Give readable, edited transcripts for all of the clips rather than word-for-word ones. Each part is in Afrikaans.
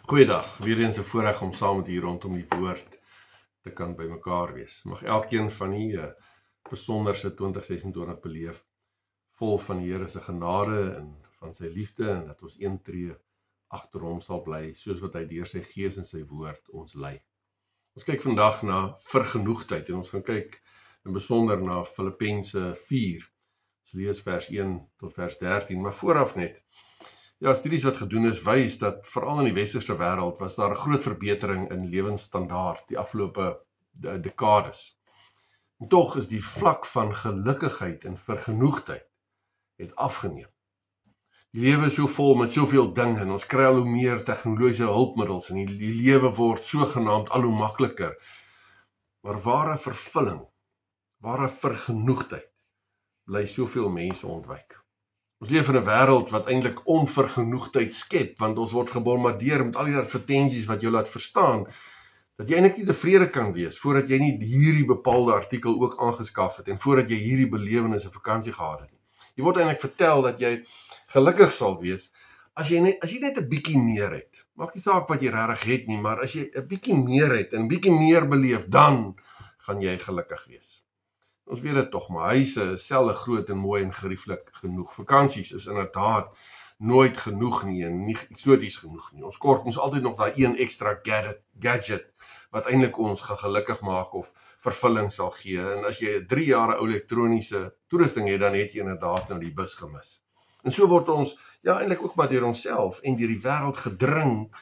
Goeiedag, weer eens 'n voorreg om saam met u rondom die woord te kan bymekaar wees. Mag elkeen van u 'n besonderse 2026 beleef, vol van die Here se genade en van sy liefde, en dat ons een tree agter hom sal bly, soos wat hy deur sy gees en sy woord ons lei. Ons kyk vandag na vergenoegdheid en ons gaan kyk in besonder na Filippense 4. Ons lees vers 1 tot vers 13, maar vooraf net. Ja, studies wat gedoen is, wys dat veral in die westerse wêreld was daar 'n groot verbetering in lewensstandaard die afgelope dekades. En tog is die vlak van gelukkigheid en vergenoegdheid het afgeneem. Die lewe is so vol met soveel dinge en ons kry al hoe meer tegnologiese hulpmiddels en die lewe word sogenaamd al hoe makliker. Maar ware vervulling, ware vergenoegdheid bly soveel mense ontwyk. Ons leef in 'n wêreld wat eintlik onvergenoegdheid skep, want ons word gebombardeer met al die advertensies wat jou laat verstaan, dat jy eintlik nie tevrede kan wees, voordat jy nie hierdie bepaalde artikel ook aangeskaf het, en voordat jy hierdie belewenis en vakansie gehad het. Jy word eintlik vertel dat jy gelukkig sal wees, as jy net 'n bietjie meer het. Maak nie saak wat jy regtig het nie, maar as jy 'n bietjie meer het, en 'n bietjie meer beleef, dan gaan jy gelukkig wees. Ons weet dit tog, maar huise is selde groot en mooi en gerieflik genoeg. Vakansies is inderdaad nooit genoeg nie en nie eksoties genoeg nie. Ons kort ons altyd nog daai een extra gadget wat eintlik ons gelukkig maak of vervulling sal gee. En as jy 3 jaar ou elektroniese toerusting het, dan het jy inderdaad nou die bus gemis. En so word ons, ja eintlik ook maar deur onsself en deur die wêreld gedring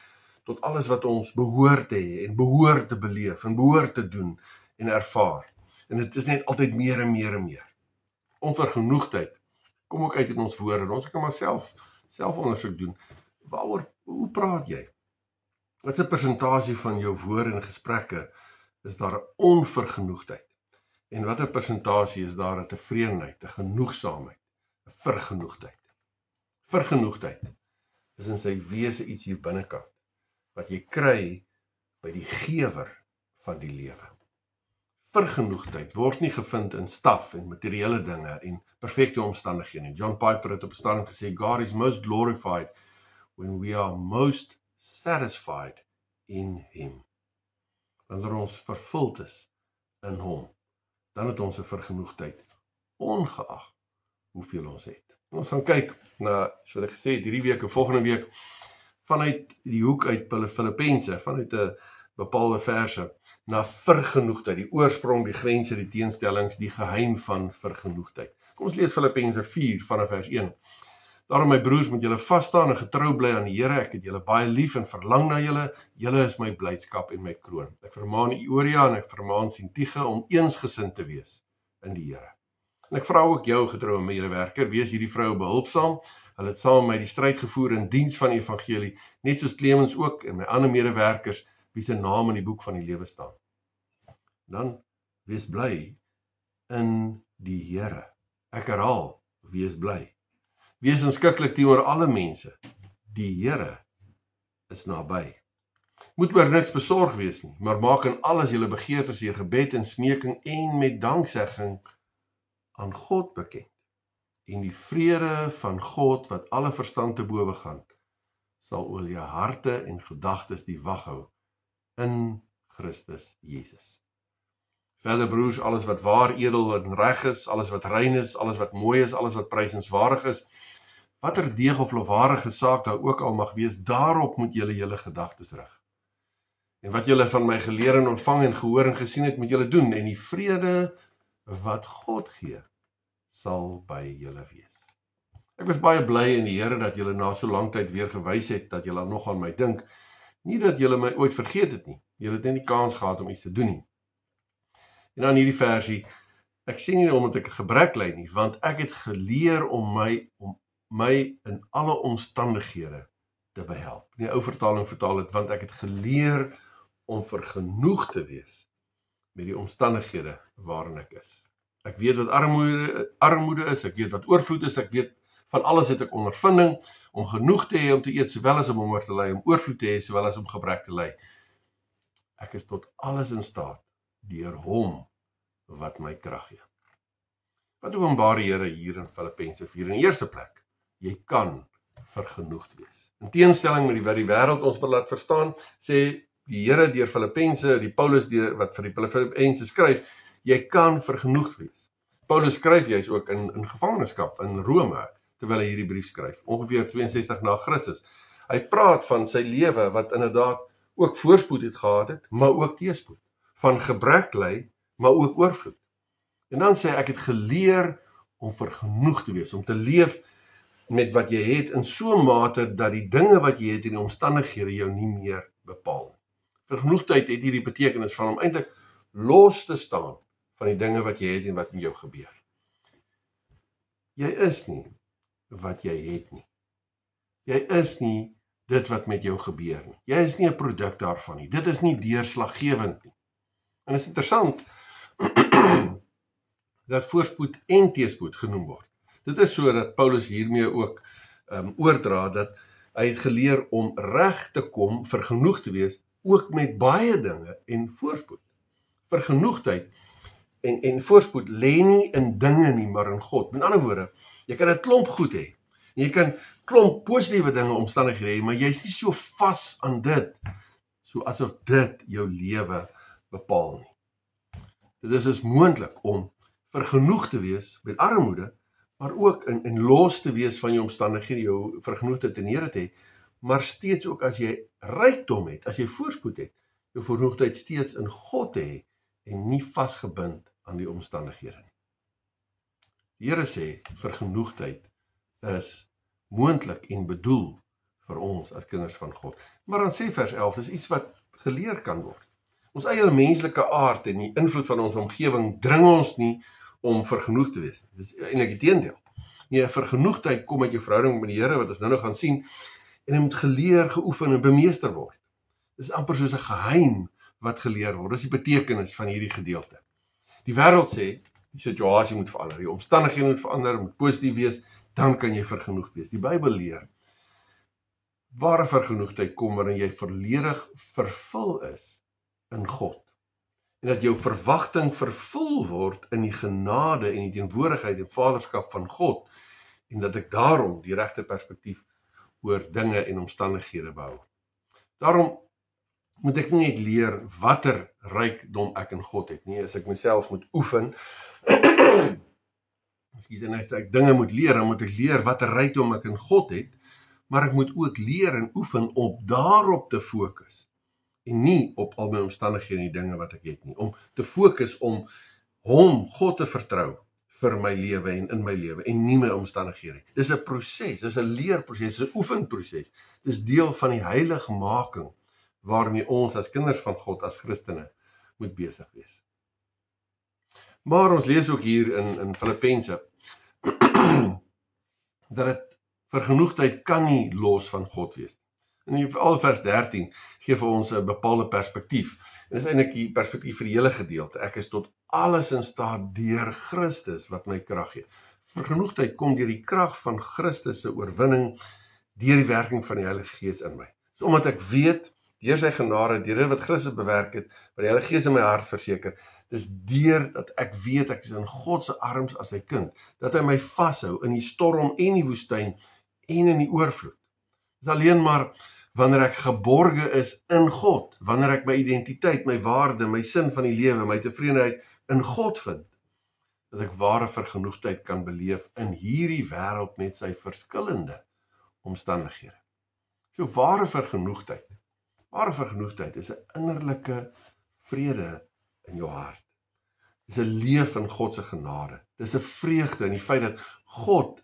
tot alles wat ons behoort te hê en behoort te beleef en behoort te doen en ervaar. En dit is net altyd meer en meer en meer. Onvergenoegdheid kom ook uit in ons woorde. En ons kan maar self ondersoek doen. Hoe praat jy? Wat 'n persentasie van jou woorde en gesprekke is daar 'n onvergenoegdheid? En wat 'n persentasie is daar 'n tevredenheid, 'n genoegsaamheid, 'n vergenoegdheid? Vergenoegdheid is in sy wese iets hier binnekant wat jy kry by die gewer van die lewe. Vergenoegdheid word nie gevind in staf en materiële dinge en perfekte omstandighede nie. John Piper het op 'n stadium gesê, God is most glorified when we are most satisfied in Him. Wanneer ons vervuld is in Hom, dan het ons 'n vergenoegdheid, ongeag hoeveel ons het. En ons gaan kyk na, soos ek gesê het, hierdie week en volgende week, vanuit die hoek uit Filippense, vanuit 'n bepaalde verse, na vergenoegdheid, die oorsprong, die grense, die teenstellings, die geheim van vergenoegdheid. Kom ons lees Filippense 4 vanaf vers 1. Daarom my broers, moet julle vas staan en getrou bly aan die Here. Ek het julle baie lief en verlang na julle. Julle is my blydskap en my kroon. Ek vermaan Euodia en ek vermaan Sintige om eensgesind te wees in die Here. En ek vra ook jou, getroue medewerker, wees hierdie vroue behulpsaam. Hulle het saam met my die stryd gevoer in diens van die evangelie, net soos Clemens ook en my ander medewerkers, wie se naam in die boek van die lewe staan. Dan wees bly in die Here. Ek herhaal, wees bly. Wees inskikkelik teenoor alle mense. Die Here is naby. Moet oor niks besorg wees nie, maar maak in alles julle begeertes deur gebed en smeking en met danksegging aan God bekend. En die vrede van God wat alle verstand te bowe gaan, sal oor jou harte en gedagtes die wag hou in Christus Jesus. Verder broers, alles wat waar, edel en reg is, alles wat rein is, alles wat mooi is, alles wat prysenswaardig is, watter deeg of lofwaardige saak daar ook al mag wees, daarop moet julle gedagtes rig. En wat julle van my geleer en ontvang en gehoor en gesien het, moet julle doen, en die vrede wat God gee, sal by julle wees. Ek was baie bly in die Here dat julle na so lang tyd weer gewys het dat julle nog aan my dink. Nie dat julle my ooit vergeet het nie. Julle het net nie kans gehad om iets te doen nie. En dan hierdie versie, ek sê nie omdat ek gebrek ly nie, want ek het geleer om my in alle omstandighede te behelp. Die ou vertaling vertaal het, want ek het geleer om vergenoeg te wees met die omstandighede waarin ek is. Ek weet wat armoede is, ek weet wat oorvloed is, ek weet van alles het ek ondervinding, om genoeg te hê om te eet, sowel as om honger te ly, om oorvloed te hê, sowel as om gebrek te ly. Ek is tot alles in staat, deur hom wat my krag gee. Wat openbaar die Here hier in Filippense 4? In die eerste plek, jy kan vergenoegd wees. In teenstelling met wat die wêreld ons wil laat verstaan, sê die Here deur Filippense, die Paulus wat vir die Filippense skryf, jy kan vergenoegd wees. Paulus skryf juis ook in gevangenskap in Rome, terwyl hy hierdie brief skryf, ongeveer 62 na Christus. Hy praat van sy lewe wat inderdaad ook voorspoed het gehad het, maar ook teëspoed. Van gebrek ly, maar ook oorvloed. En dan sê ek het geleer om vergenoegd te wees, om te leef met wat jy het in so 'n mate dat die dinge wat jy het en die omstandighede jou nie meer bepaal. Vergenoegdheid het hierdie betekenis van om eintlik los te staan van die dinge wat jy het en wat met jou gebeur. Jy is nie wat jy het nie. Jy is nie dit wat met jou gebeur nie. Jy is nie 'n produk daarvan nie. Dit is nie deurslaggewend nie. En dit is interessant dat voorspoed en teëspoed genoem word. Dit is so dat Paulus hiermee ook oordra dat hy het geleer om reg te kom, vergenoegd te wees, ook met baie dinge en voorspoed. Vergenoegdheid en voorspoed lê nie in dinge nie, maar in God. Met ander woorde, jy kan 'n klomp goed hê. En jy kan klomp positiewe dinge, omstandighede hê, maar jy's nie so vas aan dit, so asof dit jou lewe bepaal nie. Dit is dus moontlik om vergenoegd te wees met armoede, maar ook in los te wees van jou omstandighede, jou vergenoegdheid ten Here te hê, maar steeds ook as jy rykdom het, as jy voorspoed het, jou vergenoegdheid steeds in God te hê en nie vasgebind aan die omstandighede nie. Die Here sê vergenoegdheid is moontlik en bedoel vir ons as kinders van God. Maar dan sê vers 11, dis iets wat geleer kan word. Ons eie menslike aard en die invloed van ons omgewing dring ons nie om vergenoegd te wees. Dis eintlik die teendeel. Nee, vergenoegdheid kom uit jou verhouding met die Here, wat ons nou nog gaan sien, en jy moet geleer, geoefen en bemeester word. Dis amper soos 'n geheim wat geleer word. Dis die betekenis van hierdie gedeelte. Die wêreld sê, die situasie moet verander, die omstandighede moet verander, moet positief wees, dan kan jy vergenoegd wees. Die Bybel leer, ware vergenoegdheid kom wanneer jy volledig vervul is in God. En dat jou verwagting vervul word in die genade en die teenwoordigheid en vaderskap van God, en dat ek daarom die regte perspektief oor dinge en omstandighede behou. Daarom moet ek nie net leer watter rykdom ek in God het nie, as ek myself moet oefen, as ek dinge moet leer, dan moet ek leer watter rykdom ek in God het, maar ek moet ook leer en oefen om daarop te fokus, en nie op al my omstandighede en die dinge wat ek het nie, om te fokus om God te vertrou vir my lewe en in my lewe, en nie my omstandighede. Dis 'n proses, dis 'n leerproses, dis 'n oefenproses, dis deel van die heiligmaking, waarmee ons as kinders van God, as Christene, moet besig wees. Maar ons lees ook hier in Filippense, dat het vergenoegdheid kan nie los van God wees. En veral vers 13 gee vir ons 'n bepaalde perspektief. En dis eintlik die perspektief vir die hele gedeelte. Ek is tot alles in staat deur Christus wat my krag gee. Vergenoegdheid kom deur die krag van Christus se oorwinning, deur die werking van die Heilige Gees in my. So omdat ek weet, deur sy genade, deur dit wat Christus bewerk het, wat die Heilige Gees in my hart verseker, dis deur dat ek weet ek is in God se arms as sy kind, dat hy my vashou in die storm en die woestyn en in die oorvloed. Dis alleen maar wanneer ek geborge is in God, wanneer ek my identiteit, my waarde, my sin van die lewe, my tevredenheid in God vind, dat ek ware vergenoegdheid kan beleef in hierdie wêreld met sy verskillende omstandighede. So ware vergenoegdheid is 'n innerlike vrede in jou hart. Dis 'n leef in God se genade. Dis 'n vreugde in die feit dat God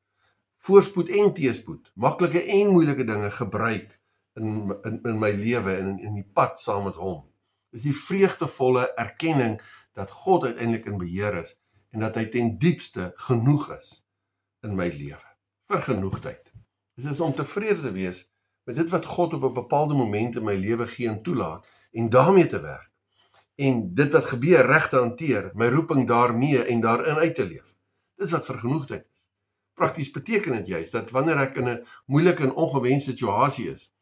voorspoed en teëspoed, maklike en moeilike dinge gebruik in my lewe en in die pad saam met hom. Dis die vreugdevolle erkenning dat God uiteindelik in beheer is en dat hy ten diepste genoeg is in my lewe. Vergenoegdheid. Dit is om tevrede te wees met dit wat God op 'n bepaalde moment in my lewe gee en toelaat en daarmee te werk. En dit wat gebeur reg te hanteer, my roeping daarmee en daarin uit te leef. Dit is wat vergenoegdheid is. Prakties beteken dit juist dat wanneer ek in 'n moeilike en ongewenste situasie is,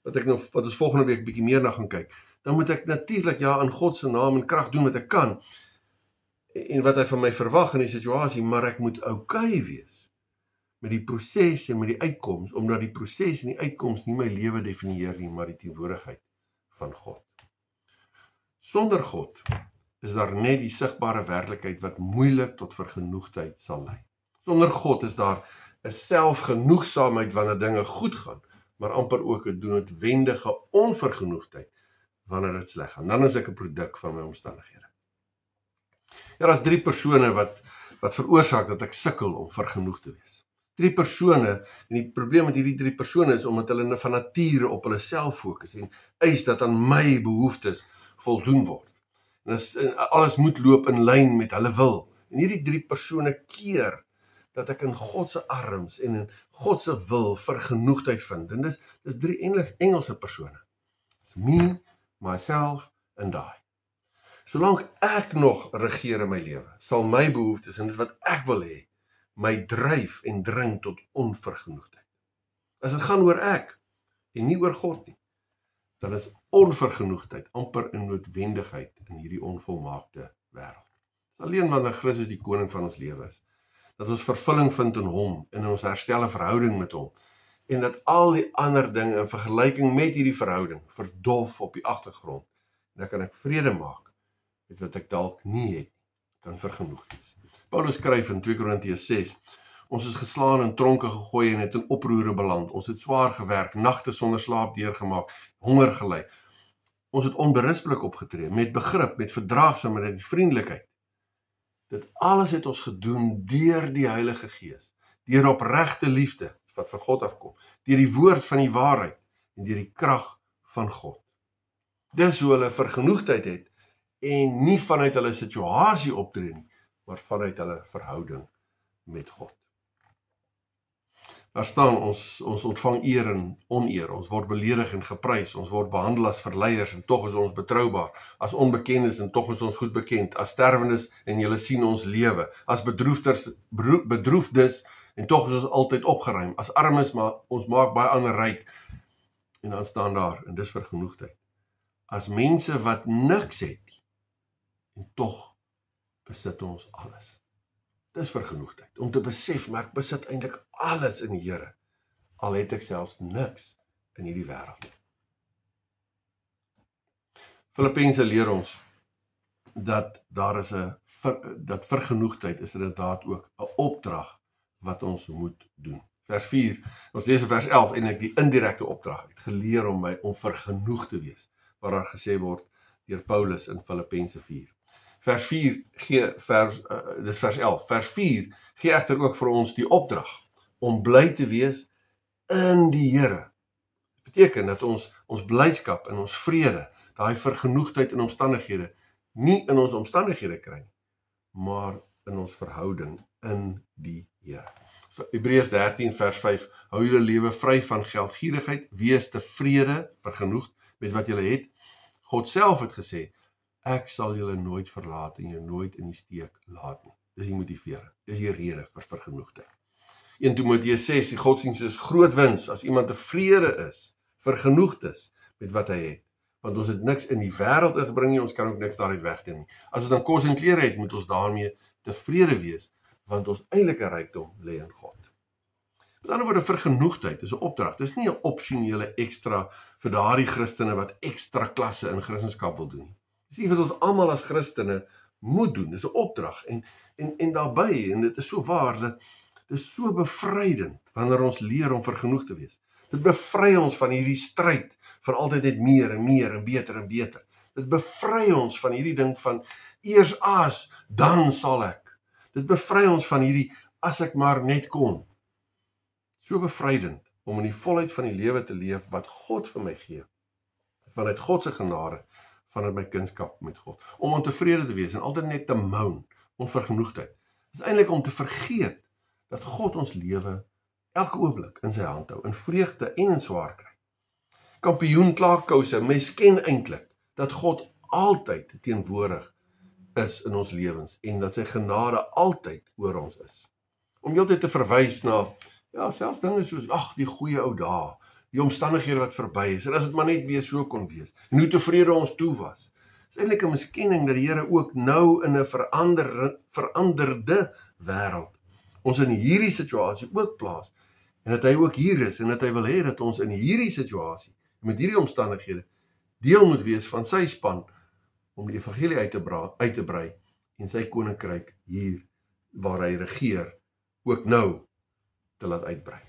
wat ons volgende week bietjie meer na gaan kyk, dan moet ek natuurlik in God se naam en krag doen wat ek kan en wat hy van my verwag in die situasie, maar ek moet okay wees met die proses en met die uitkoms, omdat die proses en die uitkoms nie my lewe definieer nie, maar die teenwoordigheid van God. Sonder God is daar net die sigbare werklikheid wat moeilik tot vergenoegdheid sal lei. Sonder God is daar 'n selfgenoegsaamheid wanneer dinge goed gaan, maar amper ook 'n noodwendige onvergenoegdheid wanneer dit sleg gaan. Dan is ek 'n produk van my omstandighede. Ja, daar's 3 persone wat veroorsaak dat ek sukkel om vergenoeg te wees. 3 persone, en die probleem met hierdie 3 persone is omdat hulle van nature op hulle self fokus en eis dat aan my behoeftes voldoen word. En alles moet loop in lyn met hulle wil. En hierdie 3 persone keer dat ek in God se arms en in God se wil vergenoegdheid vind. En dis 3 Engelse persone. It's me, myself and I. Solank ek nog regeer in my lewe, sal my behoeftes en dit wat ek wil hê, my dryf en dring tot onvergenoegdheid. As dit gaan oor ek en nie oor God nie, dan is onvergenoegdheid amper 'n noodwendigheid in hierdie onvolmaakte wêreld. Alleen wanneer Christus die koning van ons lewe is, dat ons vervulling vind in hom en in ons herstelle verhouding met hom, en dat al die ander dinge in vergelyking met hierdie verhouding verdof op die agtergrond, en dan kan ek vrede maak met wat ek dalk nie het, kan vergenoeg wees. Paulus skryf in 2 Korintiërs 6, ons is geslaan in tronke gegooi en het in oproere beland, ons het swaar gewerk, nagte sonder slaap deurgemaak, honger gely, ons het onberispelik opgetree, met begrip, met verdraagsaamheid en vriendelikheid. Dit alles het ons gedoen deur die Heilige Gees, deur opregte liefde, wat van God afkom, deur die woord van die waarheid, en deur die krag van God. Dis hoe hulle vergenoegdheid het, en nie vanuit hulle situasie optree nie, maar vanuit hulle verhouding met God. Daar staan, ons ontvang eer en oneer, ons word beledig en geprys, ons word behandel as verleiers en tog is ons betroubaar, as onbekendes en tog is ons goed bekend, as sterwendes en julle sien ons lewe, as bedroefdes en tog is ons altyd opgeruim, as armes maar ons maak baie ander ryk, en dan staan daar, en dis vergenoegdheid, as mense wat niks het, en tog besit ons alles. Dis vergenoegdheid, om te besef, maar ek besit eintlik alles in die Here, al het ek selfs niks in hierdie wêreld. Filippense leer ons dat daar is dat vergenoegdheid is inderdaad ook 'n opdrag wat ons moet doen. Vers 4, ons lees in vers 11 en ek die indirekte opdrag het geleer om vergenoeg te wees, waar daar gesê word deur Paulus in Filippense 4. Vers 4 dis vers 11. Vers 4 gee egter ook vir ons die opdrag om bly te wees in die Here. Dit beteken dat ons blydskap en ons vrede, daai vergenoegdheid in omstandighede, nie in ons omstandighede kry, maar in ons verhouding in die Here. Hebreërs 13 vers 5, hou julle lewe vry van geldgierigheid, wees tevrede, vergenoegd met wat julle het. God self het gesê, ek sal julle nooit verlaat en julle nooit in die steek laat nie. Dis die motivering, dis die rede vir vergenoegdheid. 1 Timoteus 6, die godsdienst is groot wins as iemand tevrede is, vergenoegd is met wat hy het. Want ons het niks in die wêreld ingebring nie, ons kan ook niks daaruit wegneem nie. As ons dan kos en klere het, moet ons daarmee tevrede wees, want ons eintlike rykdom lê in God. Met ander woorde, vergenoegdheid is 'n opdrag. Dit is nie 'n opsionele ekstra vir daardie Christene wat ekstra klasse in Christendom wil doen nie. Dis iets wat ons almal as Christene moet doen. Dis 'n opdrag en daarbey, en dit is so waar, dat dit is so bevrydend wanneer ons leer om vergenoeg te wees. Dit bevry ons van hierdie stryd van altyd net meer en meer en beter en beter. Dit bevry ons van hierdie ding van eers as, dan sal ek. Dit bevry ons van hierdie as ek maar net kon. So bevrydend om in die volheid van die lewe te leef wat God vir my gee. Vanuit God se genade, vanuit my kunskap met God. Om ontevrede te wees en altyd net te moan, onvergenoegdheid. Dit is eintlik om te vergeet dat God ons lewe elke oomblik in sy hand hou, in vreugde en in swaar kry. Kampioen klaarkouse, mens ken eintlik dat God altyd teenwoordig is in ons lewens en dat sy genade altyd oor ons is. Om heeltyd te verwys na, ja, selfs dinge soos, die goeie ou dae, die omstandighede wat verby is, en as dit maar net weer so kon wees, en hoe tevrede ons toe was. Dit is eintlik 'n miskenning dat die Here ook nou in 'n veranderde wêreld ons in hierdie situasie ook plaas, en dat hy ook hier is, en dat hy wil hê dat ons in hierdie situasie, met hierdie omstandighede, deel moet wees van sy span, om die evangelie uit te brei, en sy koninkryk hier, waar hy regeer, ook nou, te laat uitbrei.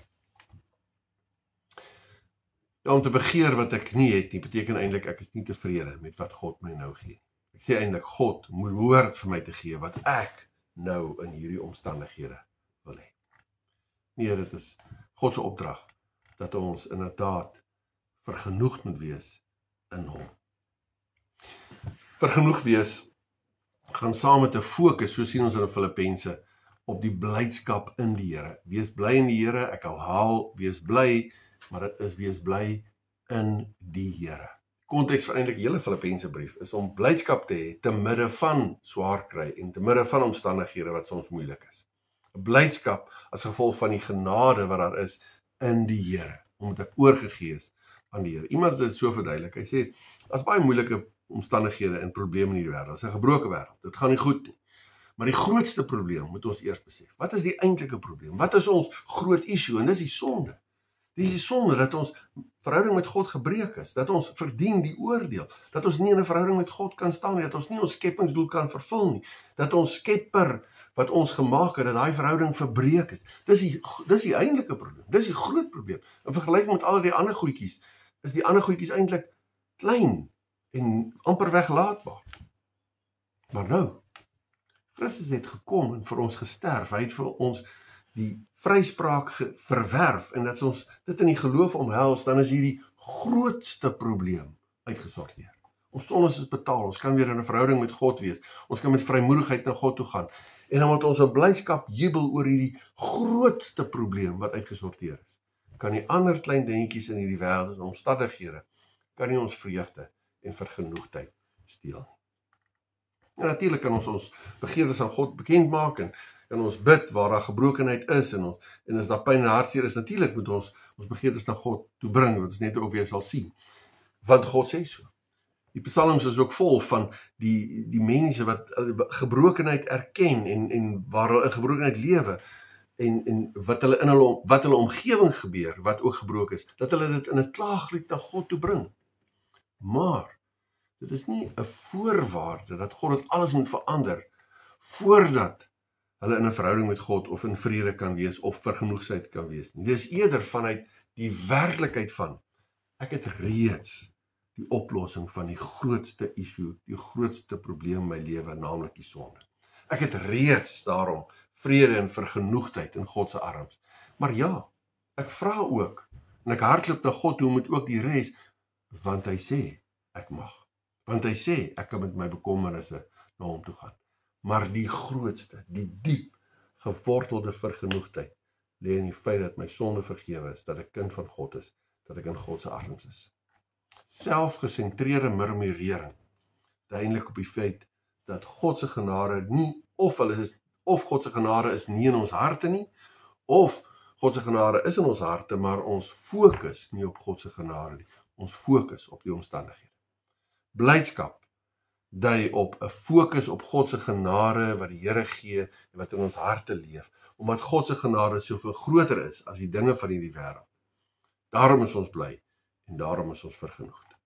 Ja, om te begeer wat ek nie het nie, beteken eintlik ek is nie tevrede met wat God my nou gee. Ek sê eintlik, God moet behoort vir my te gee, wat ek nou in hierdie omstandighede wil hê. Nee, dit is God se opdrag, dat ons inderdaad vergenoegd moet wees in hom. Vergenoegd wees gaan saam met 'n fokus, so sien ons in Filippense, op die blydskap in die Here. Wees bly in die Here, ek herhaal, wees bly, maar dit is wees bly in die Here. Konteks vir eintlik die hele Filippense brief is om blydskap te hê te midde van swaar kry en te midde van omstandighede wat soms moeilik is. 'n Blydskap as gevolg van die genade wat daar is in die Here, omdat ek oorgegee is aan die Here. Iemand het dit so verduidelik. Hy sê, daar's baie moeilike omstandighede en probleme in hierdie wêreld. Dit is 'n gebroke wêreld. Dit gaan nie goed nie. Maar die grootste probleem moet ons eers besef. Wat is die eintlike probleem? Wat is ons groot issue? En dis die sonde. Dis die sonde dat ons verhouding met God gebreek is, dat ons verdien die oordeel, dat ons nie in 'n verhouding met God kan staan nie, dat ons nie ons skepingsdoel kan vervul nie, dat ons Skepper wat ons gemaak het, dat daai verhouding verbreek is. Dis die eintlike probleem. Dis die groot probleem. In vergelyking met al die ander goedjies, is die ander goedjies eintlik klein en amper weglaatbaar. Maar nou, Christus het gekom en vir ons gesterf. Hy het vir ons die vryspraak verwerf, en dat ons dit in die geloof omhels, dan is hierdie grootste probleem uitgesorteer. Ons sondes is betaal, ons kan weer in 'n verhouding met God wees, ons kan met vrymoedigheid na God toe gaan, en dan moet ons in blydskap jubel oor hierdie grootste probleem wat uitgesorteer is. Kan die ander klein dingetjies in hierdie wêreld en omstandighede, kan nie ons vreugde en vergenoegdheid steel. En natuurlik kan ons begeertes aan God bekend maak, en kan ons bid waar daar gebrokenheid is, en as daar pyn en hartseer is, natuurlik moet ons begeertes na God toe bring, wat ons net ook weer sal sien. Want God sê so. Die psalms is ook vol van die mense wat gebrokenheid erken, en waar hulle in gebrokenheid lewe, en wat hulle omgewing gebeur, wat ook gebroken is, dat hulle dit in 'n klaaglied na God toe bring. Maar dit is nie 'n voorwaarde dat God dit alles moet verander voordat hulle in 'n verhouding met God of in vrede kan wees of vergenoegdheid kan wees nie. Dit is eerder vanuit die werklikheid van ek het reeds die oplossing van die grootste issue, die grootste probleem in my lewe, naamlik die sonde. Ek het reeds daarom vrede en vergenoegdheid in God se arms. Maar ja, ek vra ook, en ek hardloop na God toe met ook die res, want hy sê, ek mag. Want hy sê, ek kan met my bekommernisse na hom toe gaan. Maar die grootste, die diep gewortelde vergenoegdheid, lê in die feit dat my sonde vergewe is, dat ek kind van God is, dat ek in God se arms is. Selfgesentreerde murmurering, duidelik op die feit dat God se genade nie, of God se genade is nie in ons harte nie, of God se genade is in ons harte, maar ons fokus nie op God se genade nie, ons fokus op die omstandighede. Blydskap dui op 'n fokus op God se genade wat die Here gee en wat in ons harte leef, omdat God se genade soveel groter is as die dinge van hierdie wêreld. Daarom is ons bly en daarom is ons vergenoegd.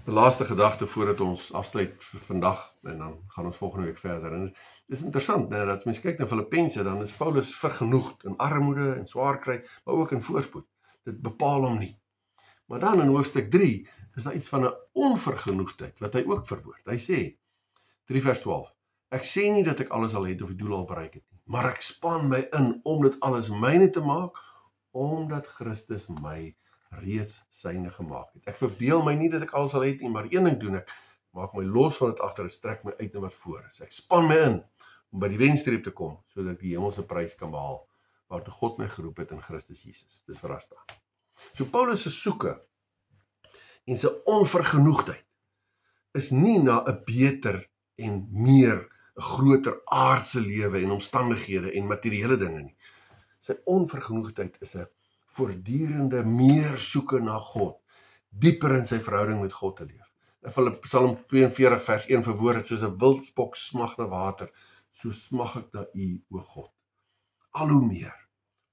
Die laaste gedagte voordat ons afsluit vir vandag, en dan gaan ons volgende week verder. En dit is interessant, dat as mens kyk na Filippense, dan is Paulus vergenoegd in armoede en swaar kry, maar ook in voorspoed. Dit bepaal hom nie. Maar dan in hoofstuk 3 is daar iets van 'n onvergenoegdheid wat hy ook verwoord. Hy sê, 3 vers 12, ek sê nie dat ek alles al het of die doel al bereik het nie, maar ek span my in om dit alles myne te maak, omdat Christus my reeds syne gemaak het. Ek verbeel my nie dat ek alles al het nie, maar een ding doen ek, maak my los van dit agter en strek my uit na wat voor is. Ek span my in om by die wenstreep te kom, sodat ek die hemelse prys kan behaal, waartoe God my geroep het in Christus Jesus. Dis verrassend. So Paulus se soeke en sy onvergenoegdheid is nie na 'n beter en meer, 'n groter aardse lewe en omstandighede en materiële dinge nie. Sy onvergenoegdheid is 'n voortdurende meer soeke na God, dieper in sy verhouding met God te leef. Psalm 42 vers 1 verwoord het soos 'n wildsbok smag na water, so smag ek na U, o God. Al hoe meer.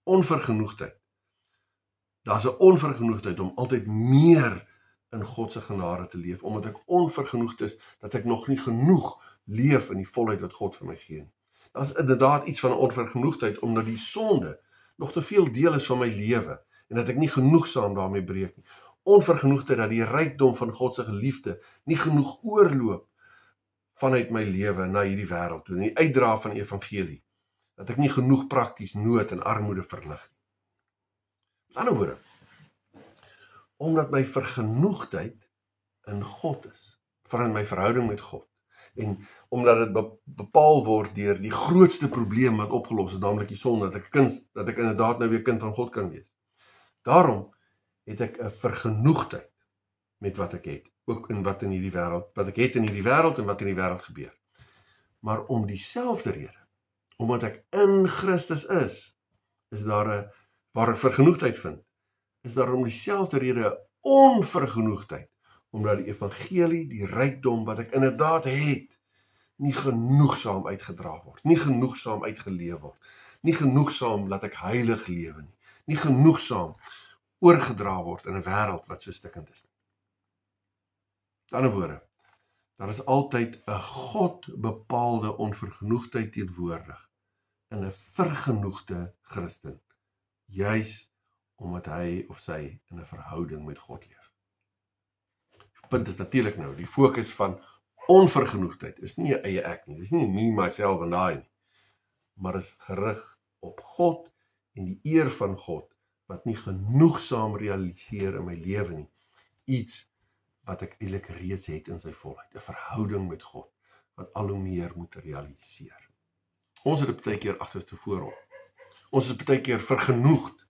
Onvergenoegdheid. Daar's 'n onvergenoegdheid om altyd meer in God se genade te leef, omdat ek onvergenoegd is, dat ek nog nie genoeg leef in die volheid wat God vir my gee. Daar's inderdaad iets van 'n onvergenoegdheid, omdat die sonde nog te veel deel is van my lewe, en dat ek nie genoegsaam daarmee breek nie. Onvergenoegdheid dat die rykdom van God se geliefde nie genoeg oorloop vanuit my lewe na hierdie wêreld toe, en die uitdra van die evangelie, dat ek nie genoeg prakties nood en armoede verlig nie. Met ander woorde, omdat my vergenoegdheid in God is, in my verhouding met God, en omdat dit bepaal word deur die grootste probleem wat opgelos is, naamlik die sonde, dat ek inderdaad nou weer kind van God kan wees. Daarom het ek 'n vergenoegdheid met wat ek het, ook in wat ek het in hierdie wêreld en wat in die wêreld gebeur. Maar om dieselfde rede, omdat ek in Christus is daar waar ek vergenoegdheid vind, is daar om dieselfde rede onvergenoegdheid, omdat die evangelie, die rykdom wat ek inderdaad het, nie genoegsaam uitgedra word, nie genoegsaam uitgeleef word, nie genoegsaam laat ek heilig lewe nie genoegsaam oorgedra word in 'n wêreld wat so stikkend is. Met ander woorde, daar is altyd 'n God bepaalde onvergenoegdheid teenwoordig in 'n vergenoegde Christen, juis omdat hy of sy in 'n verhouding met God leef. Die punt is natuurlik nou, die fokus van onvergenoegdheid is nie 'n eie ek nie, dis nie me, myself en I nie, maar is gerig op God en die eer van God, wat nie genoegsaam realiseer in my lewe nie, iets wat ek eintlik reeds het in sy volheid, 'n verhouding met God, wat al hoe meer moet realiseer. Ons het dit baie keer agterstevoor op. Ons is baie keer vergenoegd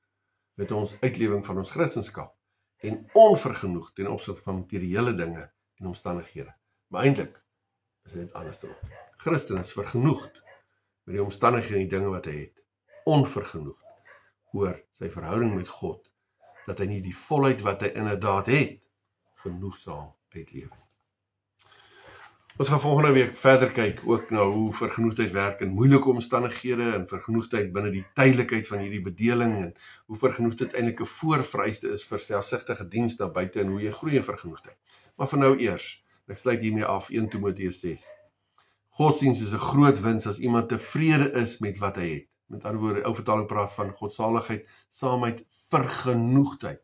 met ons uitlewing van ons Christendom, en onvergenoegd ten opsigte van materiële dinge en omstandighede. Maar eintlik is dit andersom. Christen is vergenoegd met die omstandighede en die dinge wat hy het, onvergenoegd oor sy verhouding met God, dat hy nie die volheid wat hy inderdaad het, genoegsaam uitleef. Ons gaan volgende week verder kyk ook na hoe vergenoegdheid werk in moeilike omstandighede, en vergenoegdheid binne die tydelikheid van hierdie bedeling, en hoe vergenoegdheid eintlik 'n voorvereiste is vir selfsugtige diens daar buite, en hoe jy groei in vergenoegdheid. Maar vir nou eers, ek sluit hiermee af, 1 Timoteus 6. Godsdiens is 'n groot wins as iemand tevrede is met wat hy het. Met ander woorde, ou vertaling praat van godsaligheid saam met vergenoegdheid.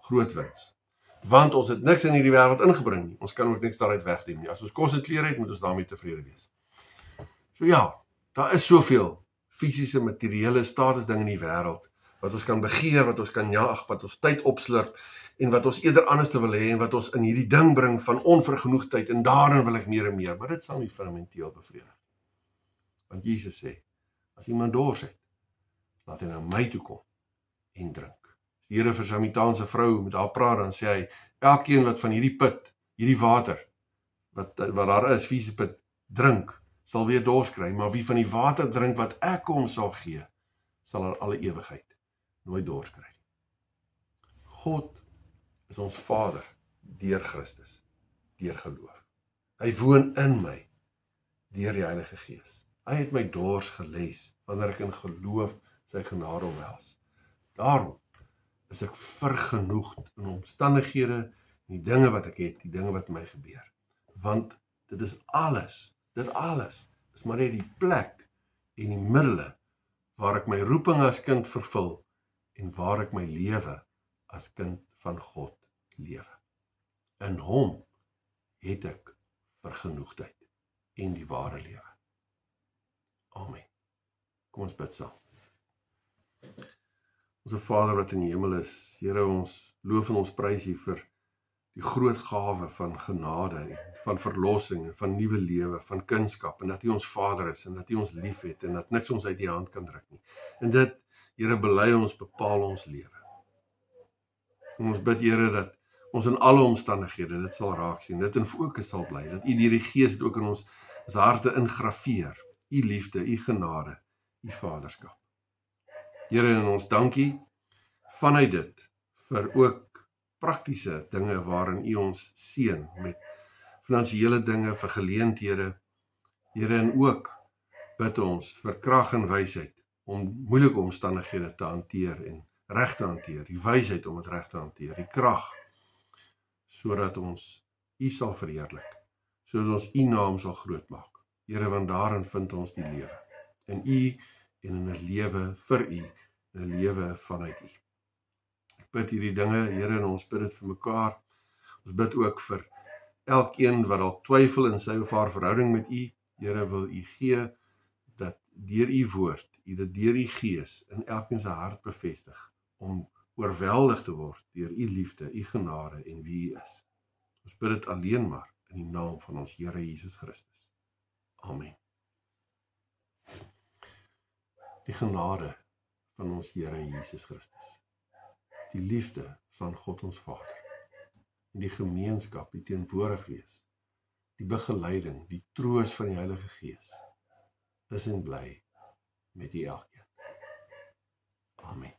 Groot wins. Want ons het niks in hierdie wêreld ingebring nie. Ons kan ook niks daaruit wegneem nie. As ons kos en klere het, moet ons daarmee tevrede wees. So ja, daar is soveel fisiese, materiële statusdinge in die wêreld, wat ons kan begeer, wat ons kan jaag, wat ons tyd opslurp, en wat ons eerder anders te wil hê, en wat ons in hierdie ding bring van onvergenoegdheid, en daarin wil ek meer en meer, maar dit sal nie fundamenteel bevredig. Want Jesus sê, as iemand dors het, laat hy na my toe kom en drink. As die Here vir Samaritaanse vrou met haar praat, dan sê hy, elkeen wat van hierdie put, hierdie water, wat daar is, fisiese put, drink, sal weer dors kry, maar wie van die water drink wat ek hom sal gee, sal er alle ewigheid nooit dors kry. God is ons Vader deur Christus, deur geloof. Hy woon in my deur die Heilige Gees. Hy het my dors geles wanneer ek in geloof sy genade omhels. Daarom is ek vergenoegd in omstandighede en die dinge wat ek het, die dinge wat my gebeur. Want dit is alles, is maar net die plek en die middele waar ek my roeping as kind vervul en waar ek my lewe as kind van God lewe. In hom het ek vergenoegdheid en die ware lewe. Amen. Kom ons bid saam. Onse Vader wat in die hemel is, Here, ons loof en ons prys U vir die groot gawe van genade, van verlossing, en van nuwe lewe, van kunskap, en dat U ons Vader is, en dat U ons lief het, en dat niks ons uit die hand kan druk nie. En dit, Here, belei ons, bepaal ons lewe. En ons bid, Here, dat ons in alle omstandighede dit sal raak sien, dit in fokus sal bly, dat U deur die Gees dit ook in ons harte ingrafeer, U liefde, U genade, U vaderskap. Here, en ons dankie vanuit dit vir ook praktiese dinge waarin U ons seën met finansiële dinge, vir geleenthede, Here, en ook bid ons vir krag en wysheid om moeilike omstandighede te hanteer en reg te hanteer, die wysheid om dit reg te hanteer, die krag, sodat ons U sal verheerlik, sodat ons U naam sal groot maak. Here, want daarin vind ons die lewe, in U en in 'n lewe vir U, in 'n lewe vanuit U. Ek bid hierdie dinge, Here, en ons bid dit vir mekaar. Ons bid ook vir elkeen wat dalk twyfel in sy of haar verhouding met U. Here, wil U gee dat deur U woord, U dit deur U Gees in elkeen se hart bevestig, om oorweldig te word deur U liefde, U genade en wie U is. Ons bid dit alleen maar in die naam van ons Here Jesus Christus. Amen. Die genade van ons Here Jesus Christus, die liefde van God ons Vader, en die gemeenskap, die teenwoordig wees, die begeleiding, die troos van die Heilige Gees, is en bly met u elkeen. Amen.